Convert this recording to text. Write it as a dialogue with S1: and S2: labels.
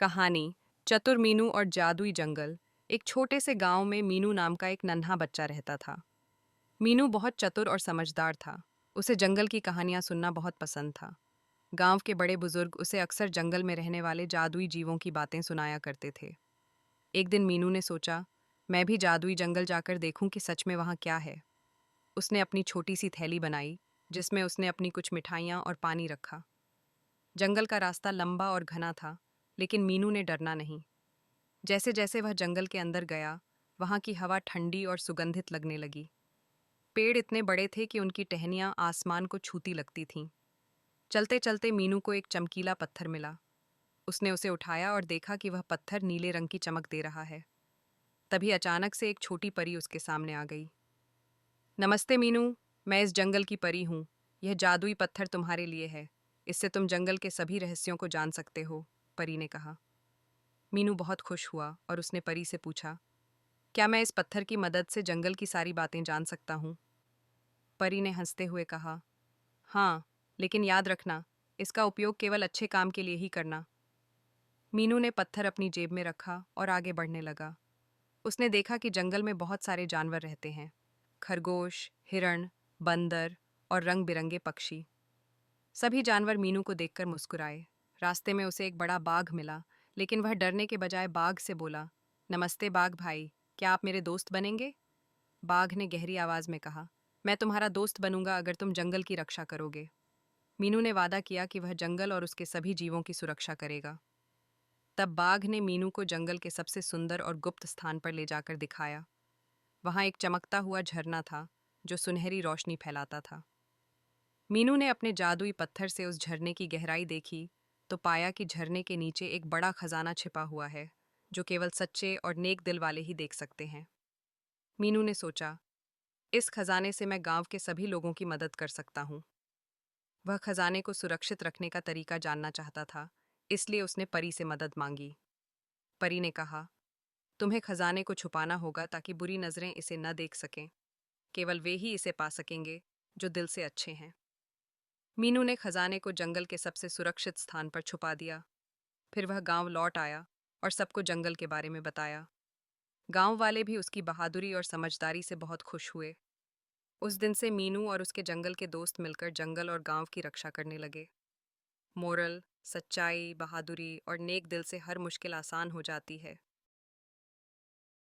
S1: कहानी चतुर मीनू और जादुई जंगल। एक छोटे से गांव में मीनू नाम का एक नन्हा बच्चा रहता था। मीनू बहुत चतुर और समझदार था। उसे जंगल की कहानियां सुनना बहुत पसंद था। गांव के बड़े बुजुर्ग उसे अक्सर जंगल में रहने वाले जादुई जीवों की बातें सुनाया करते थे। एक दिन मीनू ने सोचा, मैं भी जादुई जंगल जाकर देखूं कि सच में वहां क्या है। उसने अपनी छोटी सी थैली बनाई, जिसमें उसने अपनी कुछ मिठाइयाँ और पानी रखा। जंगल का रास्ता लंबा और घना था, लेकिन मीनू ने डरना नहीं। जैसे जैसे वह जंगल के अंदर गया, वहां की हवा ठंडी और सुगंधित लगने लगी। पेड़ इतने बड़े थे कि उनकी टहनियां आसमान को छूती लगती थीं। चलते चलते मीनू को एक चमकीला पत्थर मिला। उसने उसे उठाया और देखा कि वह पत्थर नीले रंग की चमक दे रहा है। तभी अचानक से एक छोटी परी उसके सामने आ गई। नमस्ते मीनू, मैं इस जंगल की परी हूँ। यह जादुई पत्थर तुम्हारे लिए है। इससे तुम जंगल के सभी रहस्यों को जान सकते हो, परी ने कहा। मीनू बहुत खुश हुआ और उसने परी से पूछा, क्या मैं इस पत्थर की मदद से जंगल की सारी बातें जान सकता हूँ? परी ने हंसते हुए कहा, हाँ, लेकिन याद रखना, इसका उपयोग केवल अच्छे काम के लिए ही करना। मीनू ने पत्थर अपनी जेब में रखा और आगे बढ़ने लगा। उसने देखा कि जंगल में बहुत सारे जानवर रहते हैं। खरगोश, हिरण, बंदर और रंग बिरंगे पक्षी। सभी जानवर मीनू को देखकर मुस्कुराए। रास्ते में उसे एक बड़ा बाघ मिला, लेकिन वह डरने के बजाय बाघ से बोला, नमस्ते बाघ भाई, क्या आप मेरे दोस्त बनेंगे? बाघ ने गहरी आवाज में कहा, मैं तुम्हारा दोस्त बनूंगा अगर तुम जंगल की रक्षा करोगे। मीनू ने वादा किया कि वह जंगल और उसके सभी जीवों की सुरक्षा करेगा। तब बाघ ने मीनू को जंगल के सबसे सुंदर और गुप्त स्थान पर ले जाकर दिखाया। वहां एक चमकता हुआ झरना था, जो सुनहरी रोशनी फैलाता था। मीनू ने अपने जादुई पत्थर से उस झरने की गहराई देखी, तो पाया कि झरने के नीचे एक बड़ा खजाना छिपा हुआ है, जो केवल सच्चे और नेक दिल वाले ही देख सकते हैं। मीनू ने सोचा, इस खजाने से मैं गांव के सभी लोगों की मदद कर सकता हूँ। वह खजाने को सुरक्षित रखने का तरीका जानना चाहता था, इसलिए उसने परी से मदद मांगी। परी ने कहा, तुम्हें खजाने को छुपाना होगा ताकि बुरी नजरें इसे न देख सकें। केवल वे ही इसे पा सकेंगे जो दिल से अच्छे हैं। मीनू ने खजाने को जंगल के सबसे सुरक्षित स्थान पर छुपा दिया। फिर वह गांव लौट आया और सबको जंगल के बारे में बताया। गांव वाले भी उसकी बहादुरी और समझदारी से बहुत खुश हुए। उस दिन से मीनू और उसके जंगल के दोस्त मिलकर जंगल और गांव की रक्षा करने लगे। मोरल, सच्चाई, बहादुरी और नेक दिल से हर मुश्किल आसान हो जाती है।